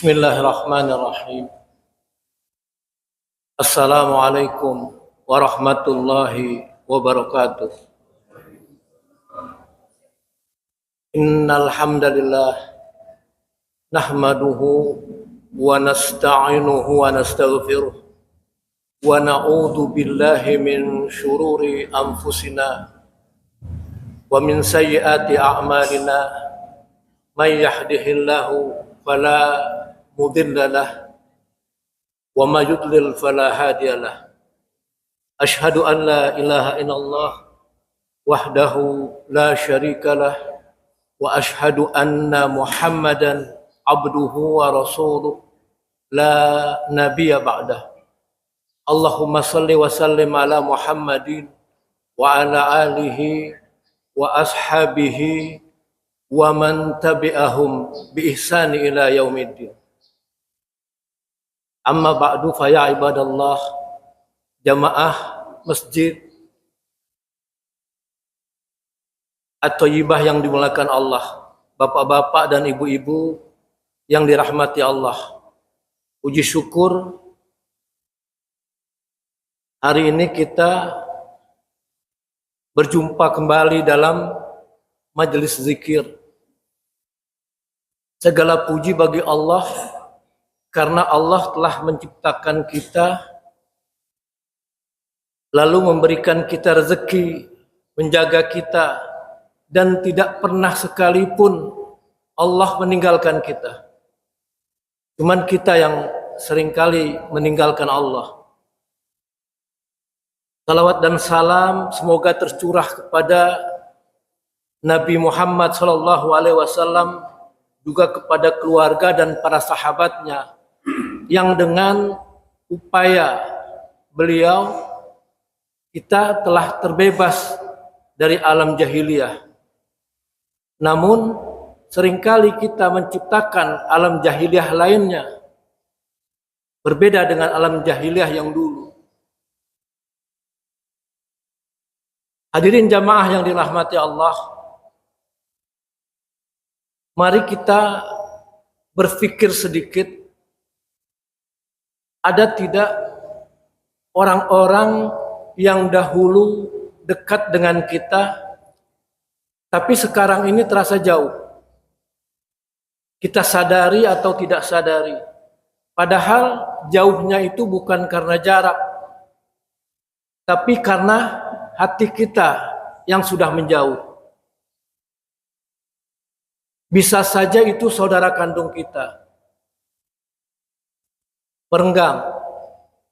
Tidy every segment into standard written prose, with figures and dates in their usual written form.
Bismillahirrahmanirrahim. Assalamualaikum warahmatullahi wabarakatuh. Innal hamdalillah nahmaduhu wa nasta'inuhu wa nastaghfiruh wa na'udzu billahi min syururi anfusina wa min sayyiati a'malina may yahdihillahu fala mudilla lahu wa may yudlil fala hadiya lahu. Asyhadu an la ilaha illallah wahdahu la syarika lah wa asyhadu anna Muhammadan abduhu wa rasuluh la nabiyya ba'dah. Allahumma salli wa sallim ala Muhammadin wa ala alihi wa ashabihi wa man tabi'ahum bi ihsani ila yaumiddin. Amma ba'du fa ya ibadallah, jamaah masjid At-Thayyibah yang dimuliakan Allah, bapak-bapak dan ibu-ibu yang dirahmati Allah. Puji syukur hari ini kita berjumpa kembali dalam majelis zikir. Segala puji bagi Allah karena Allah telah menciptakan kita, lalu memberikan kita rezeki, menjaga kita, dan tidak pernah sekalipun Allah meninggalkan kita. Cuman kita yang seringkali meninggalkan Allah. Salawat dan salam semoga tercurah kepada Nabi Muhammad SAW, juga kepada keluarga dan para sahabatnya yang dengan upaya beliau kita telah terbebas dari alam jahiliyah. Namun seringkali kita menciptakan alam jahiliyah lainnya berbeda dengan alam jahiliyah yang dulu. Hadirin jamaah yang dirahmati Allah, mari kita berpikir sedikit, ada tidak orang-orang yang dahulu dekat dengan kita, tapi sekarang ini terasa jauh. Kita sadari atau tidak sadari, padahal jauhnya itu bukan karena jarak, tapi karena hati kita yang sudah menjauh. Bisa saja itu saudara kandung kita. Perenggang,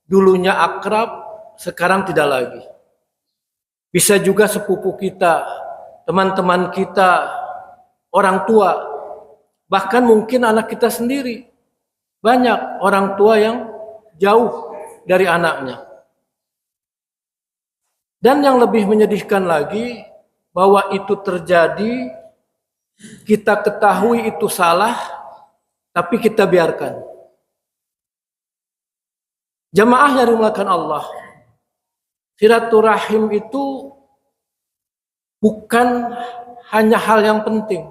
dulunya akrab, sekarang tidak lagi. Bisa juga sepupu kita, teman-teman kita, orang tua, bahkan mungkin anak kita sendiri. Banyak orang tua yang jauh dari anaknya. Dan yang lebih menyedihkan lagi, bahwa itu terjadi, kita ketahui itu salah, tapi kita biarkan. Jamaah yang dimuliakan Allah, silaturahim itu bukan hanya hal yang penting,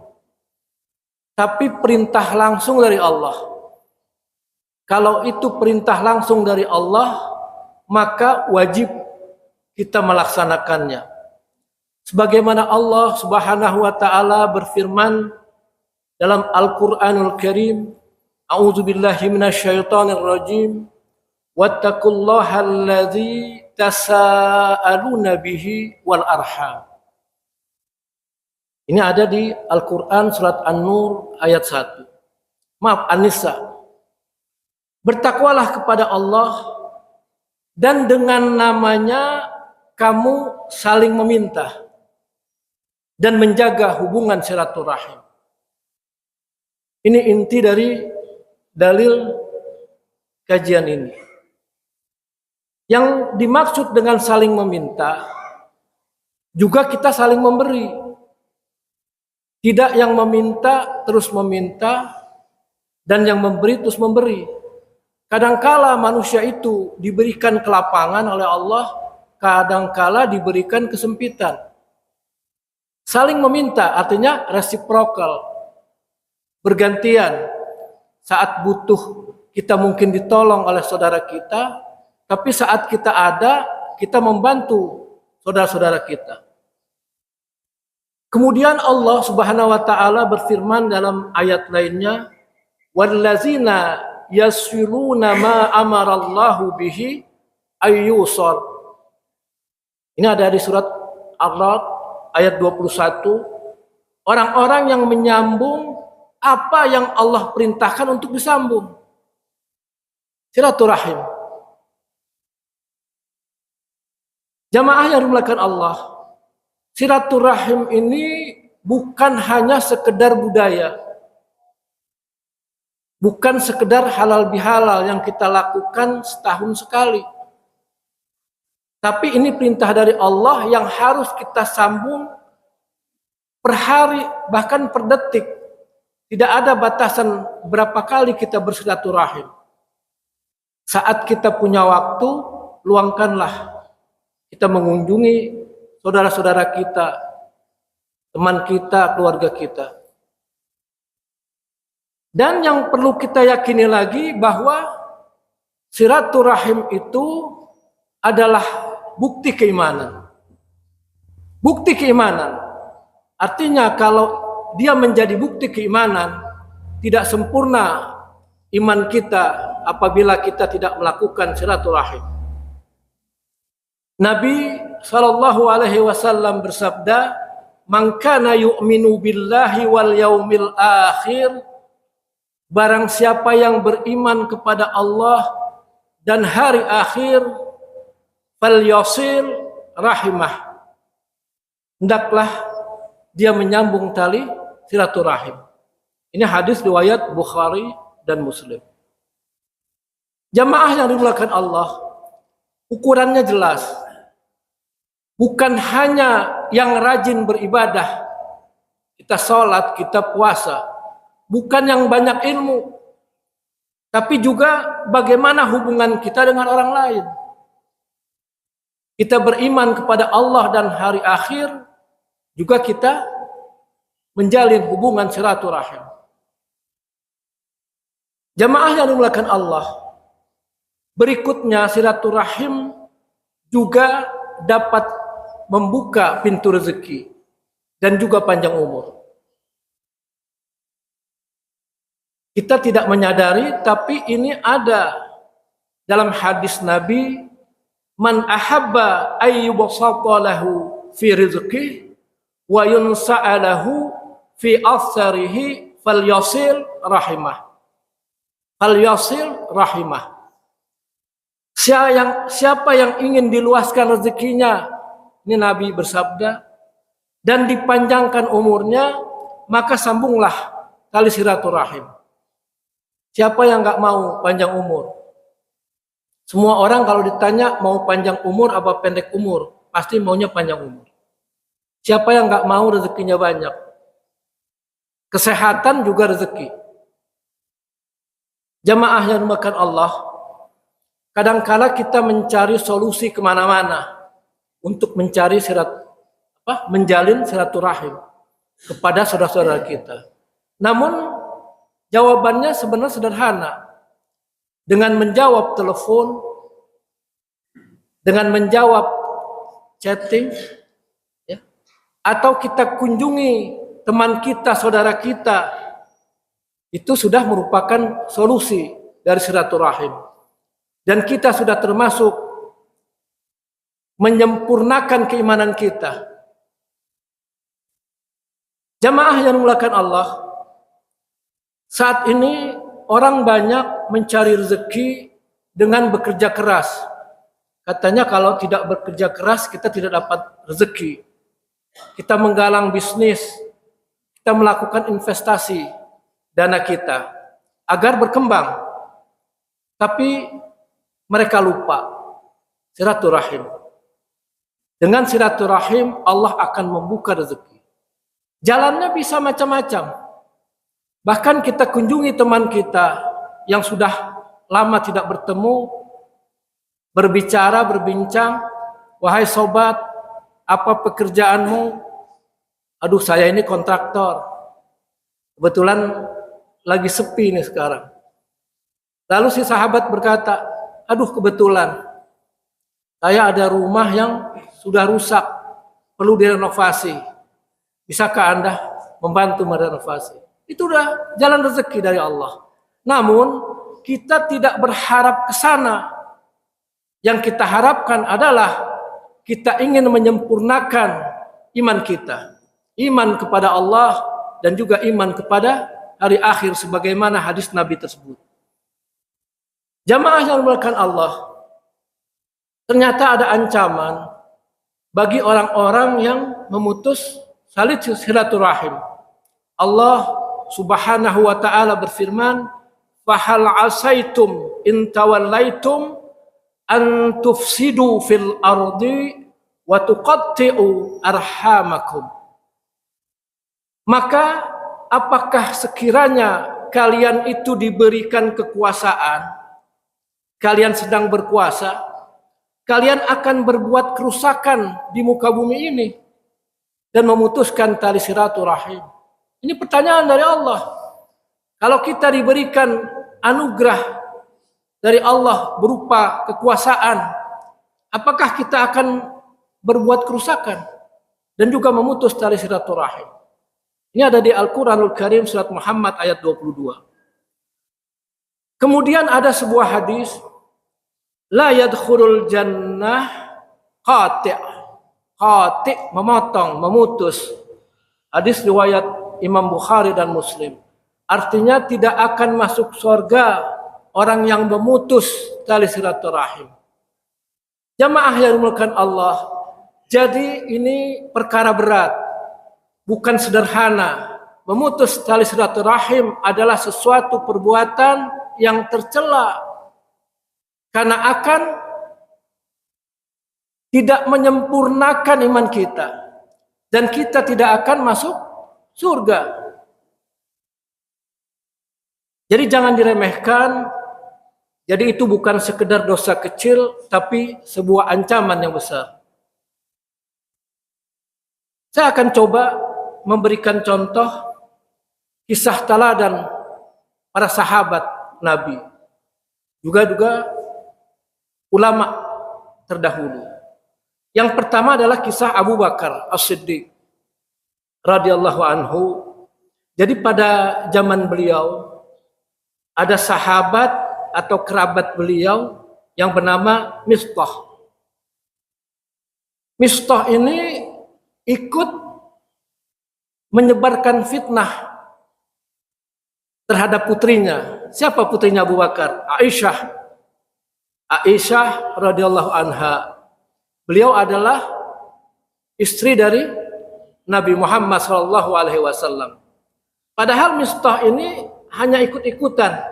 tapi perintah langsung dari Allah. Kalau itu perintah langsung dari Allah, maka wajib kita melaksanakannya. Sebagaimana Allah Subhanahu wa taala berfirman dalam Al-Qur'anul Karim, A'udzubillahi minasyaitonir rajim, wattaqullaha allazi tasaaluna bihi wal arham. Ini ada di Al-Qur'an surat An-Nur ayat 1. Maaf, An-Nisa. Bertakwalah kepada Allah dan dengan namanya kamu saling meminta dan menjaga hubungan silaturahim. Ini inti dari dalil kajian ini. Yang dimaksud dengan saling meminta, juga kita saling memberi. Tidak yang meminta terus meminta, dan yang memberi terus memberi. Kadangkala manusia itu diberikan kelapangan oleh Allah, kadangkala diberikan kesempitan. Saling meminta artinya reciprocal, bergantian. saat butuh kita mungkin ditolong oleh saudara kita, tapi saat kita ada, kita membantu saudara-saudara kita. Kemudian Allah Subhanahu wa taala berfirman dalam ayat lainnya, "Wallazina yasiluna ma amarallahu bihi ayyusal." Ini ada di surat Ar-Ra'd ayat 21. Orang-orang yang menyambung apa yang Allah perintahkan untuk disambung. Silaturahim. Jamaah yang dimuliakan Allah, silaturahim ini bukan hanya sekedar budaya, bukan sekedar halal bihalal yang kita lakukan setahun sekali, tapi ini perintah dari Allah yang harus kita sambung per hari, bahkan per detik. Tidak ada batasan berapa kali kita bersilaturahim. Saat kita punya waktu, luangkanlah kita mengunjungi saudara-saudara kita, teman kita, keluarga kita. Dan yang perlu kita yakini lagi bahwa silaturahim itu adalah bukti keimanan. Bukti keimanan. Artinya kalau dia menjadi bukti keimanan, tidak sempurna iman kita apabila kita tidak melakukan silaturahim. Nabi sallallahu alaihi wasallam bersabda, "Man kana yu'minu billahi wal yaumil akhir," barang siapa yang beriman kepada Allah dan hari akhir, falyasil rahimah, hendaklah dia menyambung tali silaturahim. Ini hadis riwayat Bukhari dan Muslim. Jamaah yang dimuliakan Allah, ukurannya jelas. Bukan hanya yang rajin beribadah, kita sholat, kita puasa, bukan yang banyak ilmu, tapi juga bagaimana hubungan kita dengan orang lain. Kita beriman kepada Allah dan hari akhir, juga kita menjalin hubungan silaturahim. Jamaah yang dimuliakan Allah, berikutnya silaturahim juga dapat membuka pintu rezeki dan juga panjang umur. Kita tidak menyadari, tapi ini ada dalam hadis Nabi, "Man ahabba ayyubsata lahu fi rizqihi wa yunsa'alahu fi atharihi falyasil rahimah." Falyasil rahimah. Siapa yang ingin diluaskan rezekinya, ini Nabi bersabda, dan dipanjangkan umurnya, maka sambunglah tali silaturahim. Siapa yang nggak mau panjang umur? Semua orang kalau ditanya mau panjang umur apa pendek umur, pasti maunya panjang umur. Siapa yang nggak mau rezekinya banyak? Kesehatan juga rezeki. Jamaah yang dimuliakan Allah, kadangkala kita mencari solusi kemana-mana untuk mencari menjalin silaturahim kepada saudara-saudara kita. Namun jawabannya sebenarnya sederhana. Dengan menjawab telepon, dengan menjawab chatting, ya, atau kita kunjungi teman kita, saudara kita, itu sudah merupakan solusi dari silaturahim. Dan kita sudah termasuk menyempurnakan keimanan kita. Jamaah yang dimuliakan Allah, saat ini orang banyak mencari rezeki dengan bekerja keras. Katanya kalau tidak bekerja keras kita tidak dapat rezeki. Kita menggalang bisnis, kita melakukan investasi dana kita agar berkembang. Tapi mereka lupa silaturahim. Dengan silaturahim Allah akan membuka rezeki. Jalannya bisa macam-macam. Bahkan kita kunjungi teman kita yang sudah lama tidak bertemu, berbicara, berbincang, "Wahai sobat, apa pekerjaanmu?" "Aduh, saya ini kontraktor. Kebetulan lagi sepi nih sekarang. Lalu si sahabat berkata, aduh kebetulan saya ada rumah yang sudah rusak, perlu direnovasi. Bisakah Anda membantu merenovasi? Itu udah jalan rezeki dari Allah. Namun kita tidak berharap ke sana. Yang kita harapkan adalah kita ingin menyempurnakan iman kita. Iman kepada Allah dan juga iman kepada hari akhir sebagaimana hadis Nabi tersebut. Jamaah yang dimuliakan Allah, ternyata ada ancaman bagi orang-orang yang memutus silaturahim. Allah Subhanahu wa taala berfirman, "Fahal asaitum in tawallaitum an tufsidu fil ardi wa tuqatti'u arhamakum." Maka apakah sekiranya kalian itu diberikan kekuasaan, kalian sedang berkuasa, kalian akan berbuat kerusakan di muka bumi ini dan memutuskan tali silaturahim. Ini pertanyaan dari Allah. Kalau kita diberikan anugerah dari Allah berupa kekuasaan, apakah kita akan berbuat kerusakan dan juga memutus tali silaturahim? Ini ada di Al-Quranul Karim surat Muhammad ayat 22. Kemudian ada sebuah hadis, la yadkhulul jannah qati'. Qati' memotong, memutus. Hadis riwayat Imam Bukhari dan Muslim. Artinya tidak akan masuk surga orang yang memutus tali silaturahim. Jamaah yang dimuliakan Allah, jadi ini perkara berat, bukan sederhana. Memutus tali silaturahim adalah sesuatu perbuatan yang tercela karena akan tidak menyempurnakan iman kita dan kita tidak akan masuk surga. Jadi jangan diremehkan. Jadi itu bukan sekedar dosa kecil, tapi sebuah ancaman yang besar. Saya akan coba memberikan contoh kisah teladan para sahabat Nabi, juga ulama terdahulu. Yang pertama adalah kisah Abu Bakar As-Siddiq radhiyallahu anhu. Jadi pada zaman beliau ada sahabat atau kerabat beliau yang bernama Mistah. Mistah ini ikut menyebarkan fitnah terhadap putrinya. Siapa putrinya Abu Bakar? Aisyah. Aisyah radhiyallahu anha. Beliau adalah istri dari Nabi Muhammad SAW. Padahal Mistah ini hanya ikut-ikutan.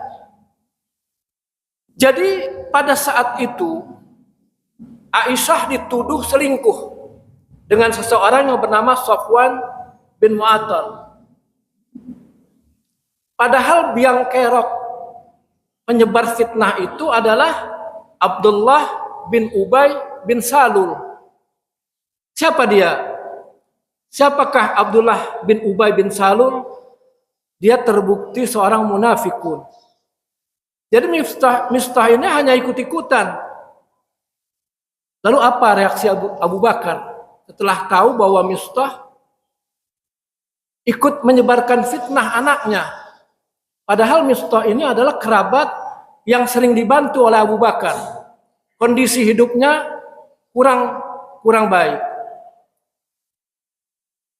Jadi pada saat itu Aisyah dituduh selingkuh dengan seseorang yang bernama Safwan bin Mu'attal. Padahal biang kerok penyebar fitnah itu adalah Abdullah bin Ubay bin Salul. Siapa dia? Siapakah Abdullah bin Ubay bin Salul? Dia terbukti seorang munafikun. Jadi Mistah ini hanya ikut-ikutan. Lalu apa reaksi Abu Bakar setelah tahu bahwa Mistah ikut menyebarkan fitnah anaknya? Padahal Mistah ini adalah kerabat yang sering dibantu oleh Abu Bakar. Kondisi hidupnya kurang baik.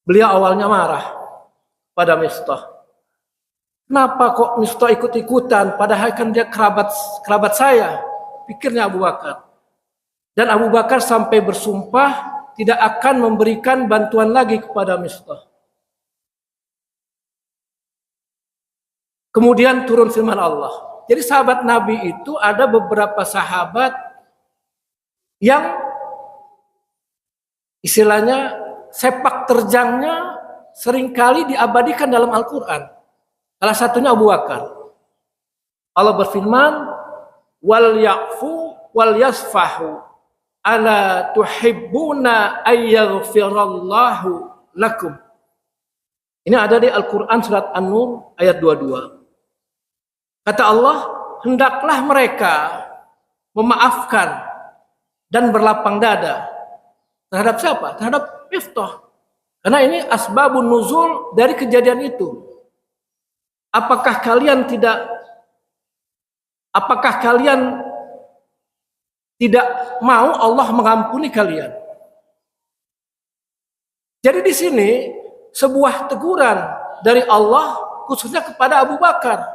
Beliau awalnya marah pada Mistah. Kenapa kok Mistah ikut-ikutan? Padahal kan dia kerabat saya. Pikirnya Abu Bakar. Dan Abu Bakar sampai bersumpah tidak akan memberikan bantuan lagi kepada Mistah. Kemudian turun firman Allah. Jadi sahabat Nabi itu ada beberapa sahabat yang istilahnya sepak terjangnya seringkali diabadikan dalam Al-Quran. Salah satunya Abu Bakar. Allah berfirman, wal ya'fu wal yasfahu ala tuhibbuna ayyaghfirallahu lakum. Ini ada di Al-Quran surat An-Nur ayat 22. Kata Allah, hendaklah mereka memaafkan dan berlapang dada terhadap siapa? Terhadap Miftah. Karena ini asbabun nuzul dari kejadian itu. Apakah kalian tidak mau Allah mengampuni kalian? Jadi di sini sebuah teguran dari Allah khususnya kepada Abu Bakar.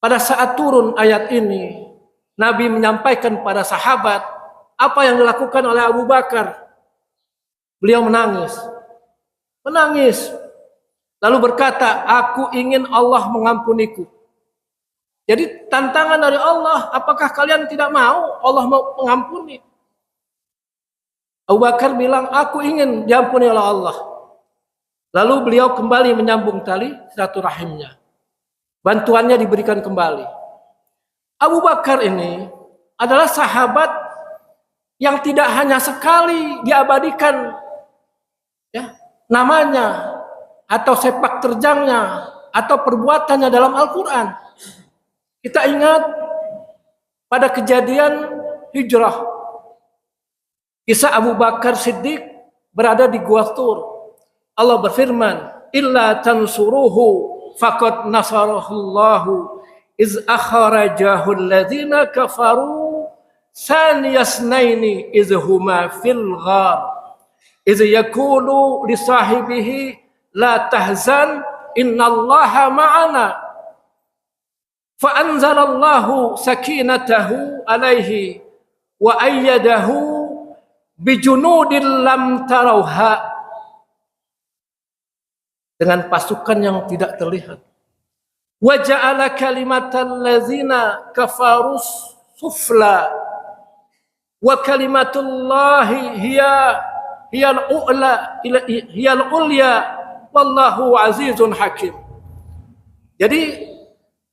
Pada saat turun ayat ini, Nabi menyampaikan pada sahabat apa yang dilakukan oleh Abu Bakar. Beliau menangis. Lalu berkata, aku ingin Allah mengampuniku. Jadi tantangan dari Allah, apakah kalian tidak mau Allah mau mengampuni? Abu Bakar bilang, aku ingin diampuni oleh Allah. Lalu beliau kembali menyambung tali silaturahimnya. Bantuannya diberikan kembali. Abu Bakar ini adalah sahabat yang tidak hanya sekali diabadikan ya, namanya atau sepak terjangnya atau perbuatannya dalam Al-Quran. Kita ingat pada kejadian hijrah, kisah Abu Bakar Siddiq berada di Gua Tur. Allah berfirman, illa tansuruhu faqad nasarahullahu iz akhrajahu alladhina kafaru saniyasnaini iz huma fil ghar iz yaqulu li sahibihi la tahzan innallaha ma'ana fa anzalallahu sakinatahu alaihi wa ayyadahu bijunudin lam tarauha, dengan pasukan yang tidak terlihat. Wa ja'ala kalimatal ladzina kafarus sufla wa kalimatullahi hiyal ulya wallahu azizun hakim. Jadi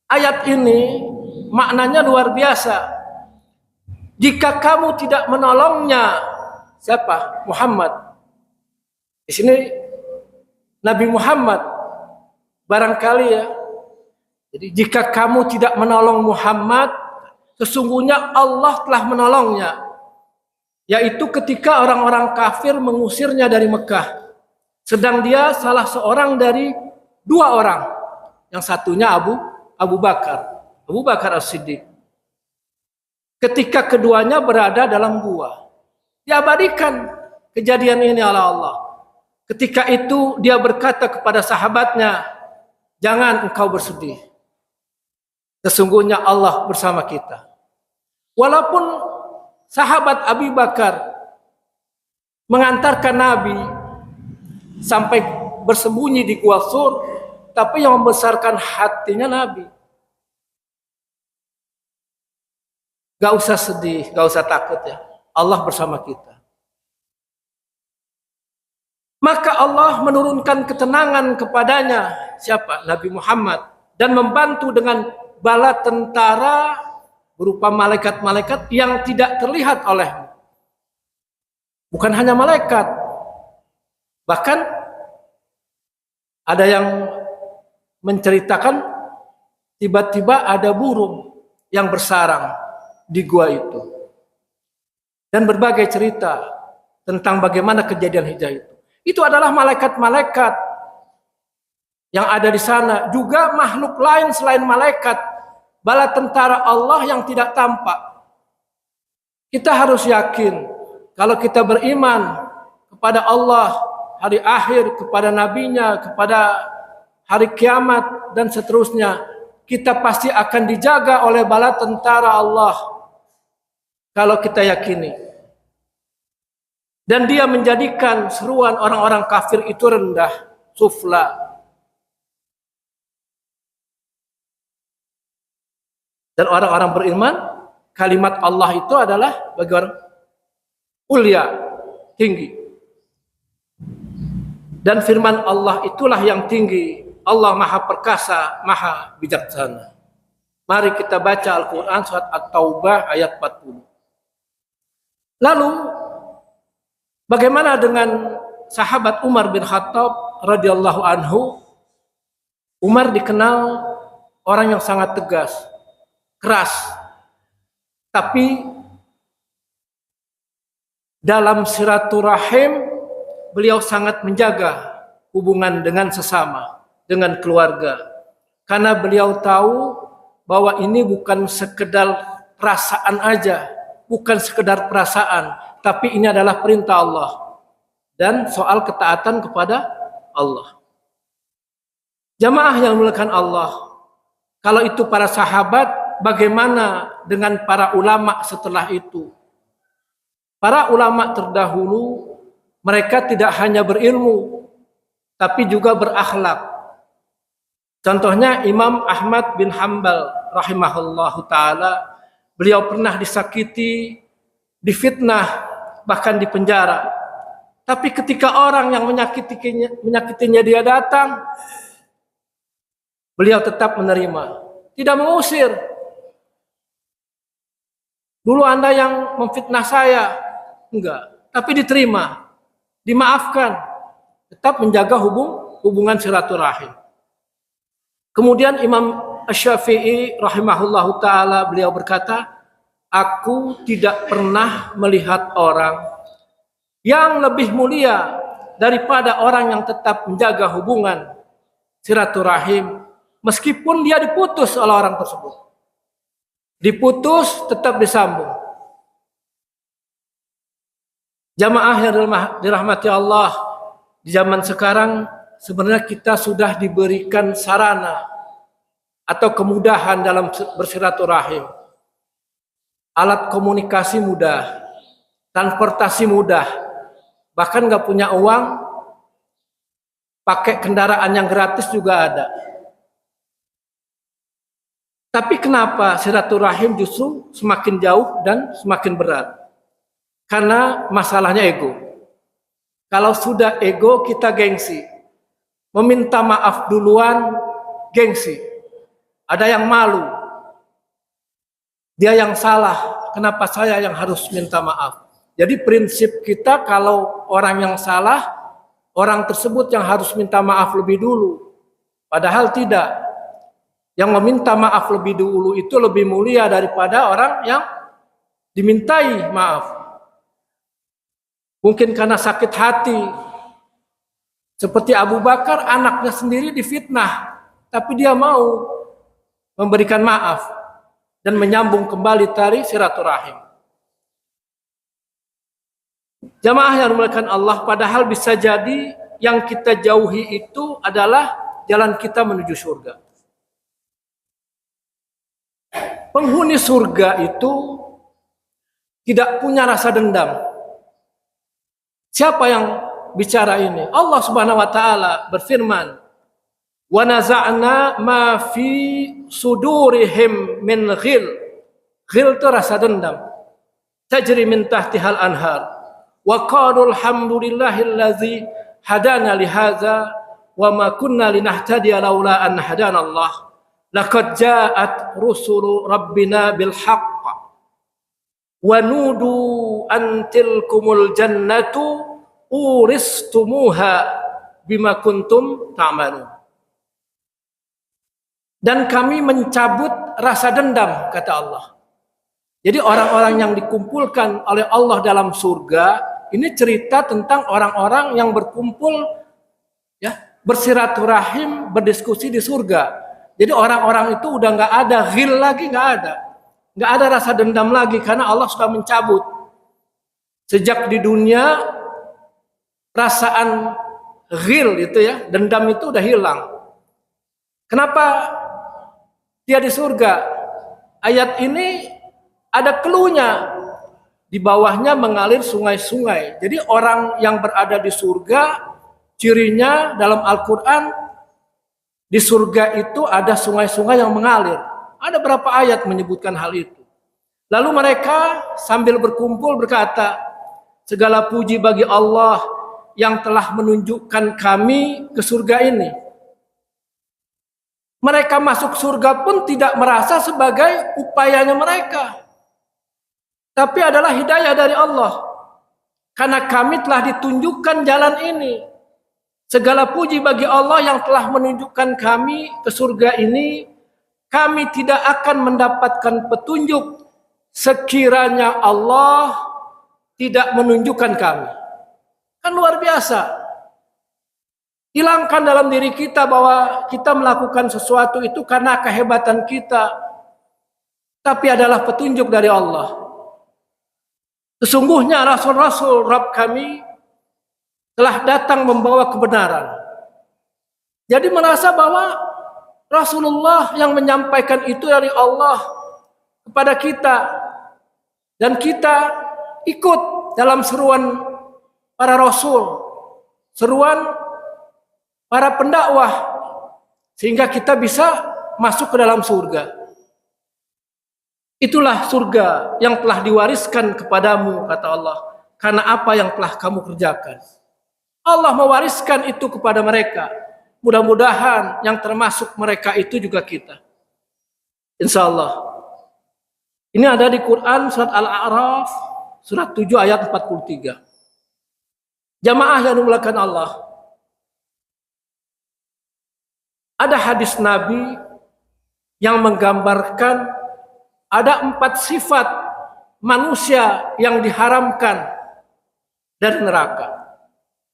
ayat ini maknanya luar biasa. Jika kamu tidak menolongnya, siapa? Muhammad. Di sini Nabi Muhammad barangkali ya. Jadi jika kamu tidak menolong Muhammad, sesungguhnya Allah telah menolongnya. Yaitu ketika orang-orang kafir mengusirnya dari Mekah. Sedang dia salah seorang dari dua orang. Yang satunya Abu Bakar As-Siddiq. Ketika keduanya berada dalam gua. Diabadikan kejadian ini oleh Allah. Ketika itu dia berkata kepada sahabatnya, jangan engkau bersedih. Sesungguhnya Allah bersama kita. Walaupun sahabat Abu Bakar mengantarkan Nabi sampai bersembunyi di Gua Sur, tapi yang membesarkan hatinya Nabi. Gak usah sedih, gak usah takut ya. Allah bersama kita. Maka Allah menurunkan ketenangan kepadanya, siapa? Nabi Muhammad, dan membantu dengan bala tentara berupa malaikat-malaikat yang tidak terlihat olehmu. Bukan hanya malaikat, bahkan ada yang menceritakan tiba-tiba ada burung yang bersarang di gua itu. Dan berbagai cerita tentang bagaimana kejadian hijrah itu. Itu adalah malaikat-malaikat yang ada di sana. Juga makhluk lain selain malaikat. Bala tentara Allah yang tidak tampak. Kita harus yakin. Kalau kita beriman kepada Allah, hari akhir, kepada nabinya, kepada hari kiamat, dan seterusnya. Kita pasti akan dijaga oleh bala tentara Allah. Kalau kita yakini. Dan dia menjadikan seruan orang-orang kafir itu rendah, sufla. Dan orang-orang beriman, kalimat Allah itu adalah bagi orang ulia, tinggi. Dan firman Allah itulah yang tinggi. Allah Maha Perkasa, Maha Bijaksana. Mari kita baca Al-Quran surat At-Taubah ayat 40. Lalu bagaimana dengan sahabat Umar bin Khattab radhiyallahu anhu? Umar dikenal orang yang sangat tegas, keras. Tapi dalam silaturahim beliau sangat menjaga hubungan dengan sesama, dengan keluarga. Karena beliau tahu bahwa ini bukan sekedar perasaan aja, bukan sekedar perasaan, tapi ini adalah perintah Allah dan soal ketaatan kepada Allah. Jamaah yang dimuliakan Allah, kalau itu para sahabat, bagaimana dengan para ulama setelah itu? Para ulama terdahulu, mereka tidak hanya berilmu, tapi juga berakhlak. Contohnya Imam Ahmad bin Hanbal rahimahullahu ta'ala, beliau pernah disakiti, difitnah, bahkan dipenjara. Tapi ketika orang yang menyakitinya dia datang, beliau tetap menerima, tidak mengusir. Dulu Anda yang memfitnah saya, enggak, tapi diterima, dimaafkan, tetap menjaga hubungan silaturahim. Kemudian Imam Asy-Syafi'i rahimahullahu ta'ala, beliau berkata, aku tidak pernah melihat orang yang lebih mulia daripada orang yang tetap menjaga hubungan silaturahim meskipun dia diputus oleh orang tersebut. Diputus tetap disambung. Jamaah yang dirahmati Allah, di zaman sekarang sebenarnya kita sudah diberikan sarana atau kemudahan dalam bersilaturahim. Alat komunikasi mudah, transportasi mudah, bahkan nggak punya uang, pakai kendaraan yang gratis juga ada. Tapi kenapa silaturahim justru semakin jauh dan semakin berat? Karena masalahnya ego. Kalau sudah ego, kita gengsi. Meminta maaf duluan, gengsi. Ada yang malu. Dia yang salah, kenapa saya yang harus minta maaf? Jadi prinsip kita kalau orang yang salah, orang tersebut yang harus minta maaf lebih dulu. Padahal tidak. Yang meminta maaf lebih dulu itu lebih mulia daripada orang yang dimintai maaf. Mungkin karena sakit hati. Seperti Abu Bakar, anaknya sendiri difitnah, tapi dia mau memberikan maaf dan menyambung kembali tali silaturahim. Jamaah yang dimuliakan Allah, padahal bisa jadi yang kita jauhi itu adalah jalan kita menuju surga. Penghuni surga itu tidak punya rasa dendam. Siapa yang bicara ini? Allah Subhanahu wa taala berfirman, "Wa naza'na ma fi sudurihim min ghil." Ghil itu rasa dendam. Tajri min tahtihal anhar. Wa qalu alhamdulillahillazi hadana li hadza wa ma kunna linahtadiya laula an hadana Allah. Laqad ja'at rusulu rabbina bil haqq wa nudu an tilkumul jannatu uristumuha bima kuntum ta'malun. Dan kami mencabut rasa dendam, kata Allah. Jadi orang-orang yang dikumpulkan oleh Allah dalam surga, ini cerita tentang orang-orang yang berkumpul, ya, bersilaturahim, berdiskusi di surga. Jadi orang-orang itu udah nggak ada ghil lagi, nggak ada rasa dendam lagi karena Allah sudah mencabut. Sejak di dunia perasaan ghil itu, ya, dendam itu udah hilang. Kenapa dia di surga? Ayat ini ada cluenya. Di bawahnya mengalir sungai-sungai. Jadi orang yang berada di surga, cirinya dalam Al-Quran, di surga itu ada sungai-sungai yang mengalir. Ada berapa ayat menyebutkan hal itu. Lalu mereka sambil berkumpul berkata, segala puji bagi Allah yang telah menunjukkan kami ke surga ini. Mereka masuk surga pun tidak merasa sebagai upayanya mereka, tapi adalah hidayah dari Allah. Karena kami telah ditunjukkan jalan ini. Segala puji bagi Allah yang telah menunjukkan kami ke surga ini kami tidak akan mendapatkan petunjuk sekiranya Allah tidak menunjukkan kami. Kan luar biasa. Hilangkan dalam diri kita bahwa kita melakukan sesuatu itu karena kehebatan kita, tapi adalah petunjuk dari Allah. Sesungguhnya Rasul-Rasul Rabb kami telah datang membawa kebenaran. Jadi merasa bahwa Rasulullah yang menyampaikan itu dari Allah kepada kita, dan kita ikut dalam seruan para Rasul, seruan para pendakwah, sehingga kita bisa masuk ke dalam surga. Itulah surga yang telah diwariskan kepadamu, kata Allah, karena apa yang telah kamu kerjakan. Allah mewariskan itu kepada mereka. Mudah-mudahan yang termasuk mereka itu juga kita. Insya Allah. Ini ada di Quran surat Al-A'raf, surat 7 ayat 43. Jamaah yang dimuliakan Allah. Ada hadis Nabi yang menggambarkan ada 4 sifat manusia yang diharamkan dari neraka.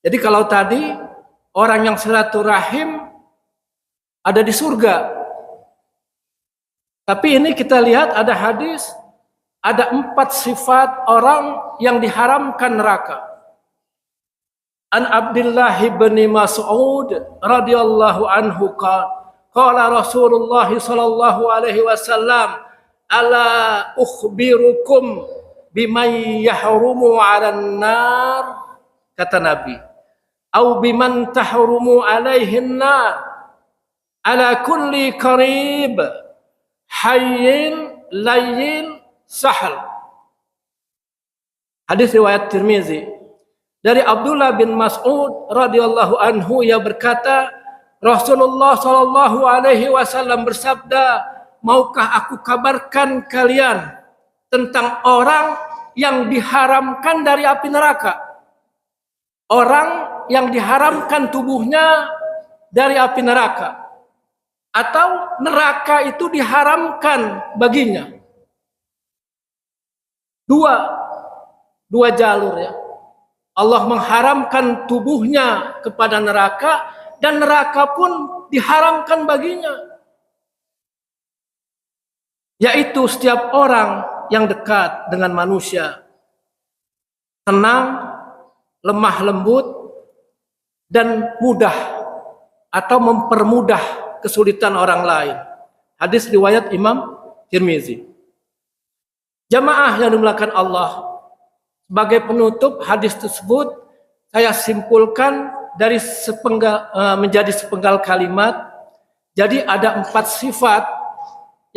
Jadi kalau tadi orang yang silaturahim ada di surga, tapi ini kita lihat ada hadis, ada 4 sifat orang yang diharamkan neraka. An Abdullah bin Mas'ud radhiyallahu anhu qala Rasulullah sallallahu alaihi wasallam, ala ukhbirukum biman yahrumu 'alan nar, kata Nabi, au biman tahrumu 'alaihin nar, ala kulli qarib hayyin layyin sahal. Hadis riwayat Tirmizi. Dari Abdullah bin Mas'ud radhiyallahu anhu, ia berkata, Rasulullah sallallahu alaihi wasallam bersabda, maukah aku kabarkan kalian tentang orang yang diharamkan dari api neraka? Orang yang diharamkan tubuhnya dari api neraka, atau neraka itu diharamkan baginya. Dua jalur ya. Allah mengharamkan tubuhnya kepada neraka, dan neraka pun diharamkan baginya. Yaitu setiap orang yang dekat dengan manusia, tenang, lemah lembut, dan mudah atau mempermudah kesulitan orang lain. Hadis riwayat Imam Tirmizi. Jamaah yang dimuliakan Allah, sebagai penutup hadis tersebut saya simpulkan dari menjadi sepenggal kalimat. Jadi ada 4 sifat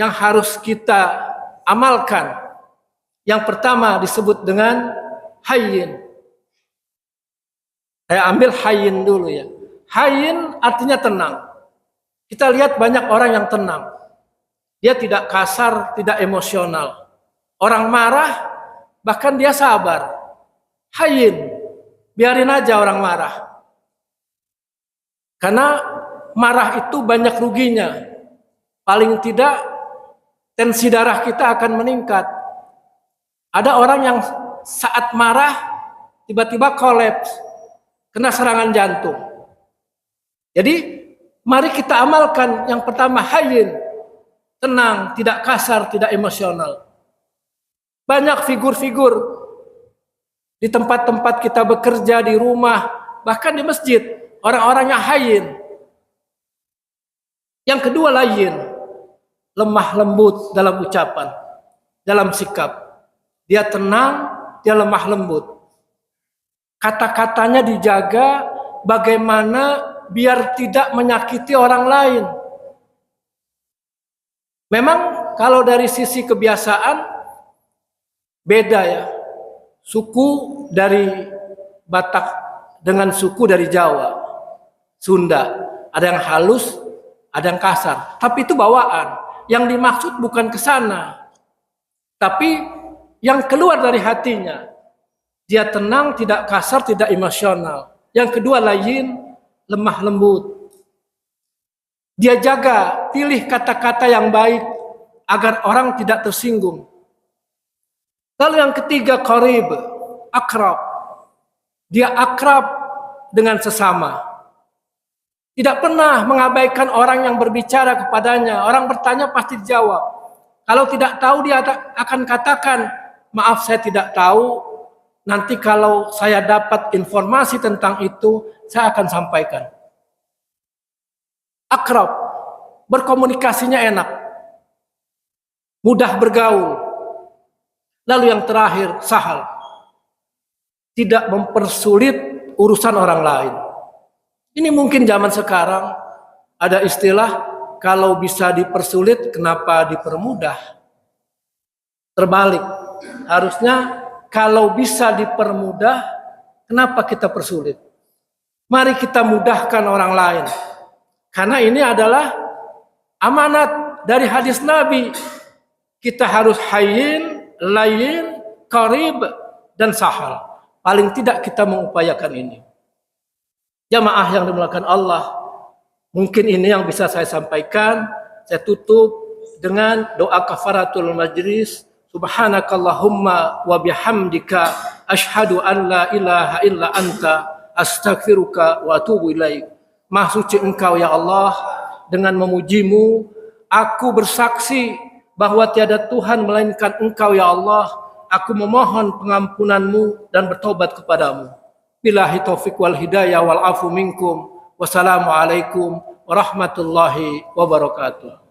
yang harus kita amalkan. Yang pertama disebut dengan hayyin. Saya ambil hayyin dulu ya. Hayyin artinya tenang. Kita lihat banyak orang yang tenang. Dia tidak kasar, tidak emosional. Orang marah, bahkan dia sabar. Hayyin, biarin aja orang marah. Karena marah itu banyak ruginya. Paling tidak tensi darah kita akan meningkat. Ada orang yang saat marah tiba-tiba kolaps, kena serangan jantung. Jadi mari kita amalkan yang pertama, hayyin, tenang, tidak kasar, tidak emosional. Banyak figur-figur di tempat-tempat kita bekerja, di rumah, bahkan di masjid, orang-orangnya hayyin. Yang kedua layyin, lemah lembut dalam ucapan, dalam sikap. Dia tenang, dia lemah lembut. Kata-katanya dijaga bagaimana biar tidak menyakiti orang lain. Memang kalau dari sisi kebiasaan beda ya. Suku dari Batak dengan suku dari Jawa, Sunda. Ada yang halus, ada yang kasar. Tapi itu bawaan. Yang dimaksud bukan ke sana. Tapi yang keluar dari hatinya. Dia tenang, tidak kasar, tidak emosional. Yang kedua layyin, lemah lembut. Dia jaga, pilih kata-kata yang baik agar orang tidak tersinggung. Lalu yang ketiga, qarib, akrab. Dia akrab dengan sesama. Tidak pernah mengabaikan orang yang berbicara kepadanya. Orang bertanya pasti dijawab. Kalau tidak tahu dia akan katakan, maaf saya tidak tahu. Nanti kalau saya dapat informasi tentang itu, saya akan sampaikan. Akrab, berkomunikasinya enak, mudah bergaul. Lalu yang terakhir, sahal, tidak mempersulit urusan orang lain. Ini mungkin zaman sekarang ada istilah, kalau bisa dipersulit kenapa dipermudah? Terbalik, harusnya kalau bisa dipermudah kenapa kita persulit? Mari kita mudahkan orang lain. Karena ini adalah amanat dari hadis Nabi. Kita harus hayyin, layyin, qarib, dan sahal. Paling tidak kita mengupayakan ini. Jamaah yang dimuliakan Allah, mungkin ini yang bisa saya sampaikan. Saya tutup dengan doa kafaratul majlis. Subhanakallahumma wa bihamdika asyhadu an la ilaha illa anta astaghfiruka wa atubu ilaik. Maha suci Engkau ya Allah, dengan memujimu aku bersaksi bahwa tiada Tuhan melainkan Engkau ya Allah. Aku memohon pengampunanmu dan bertobat kepadamu. Billahi taufiq wal hidayah wal afu minkum. Wassalamualaikum warahmatullahi wabarakatuh.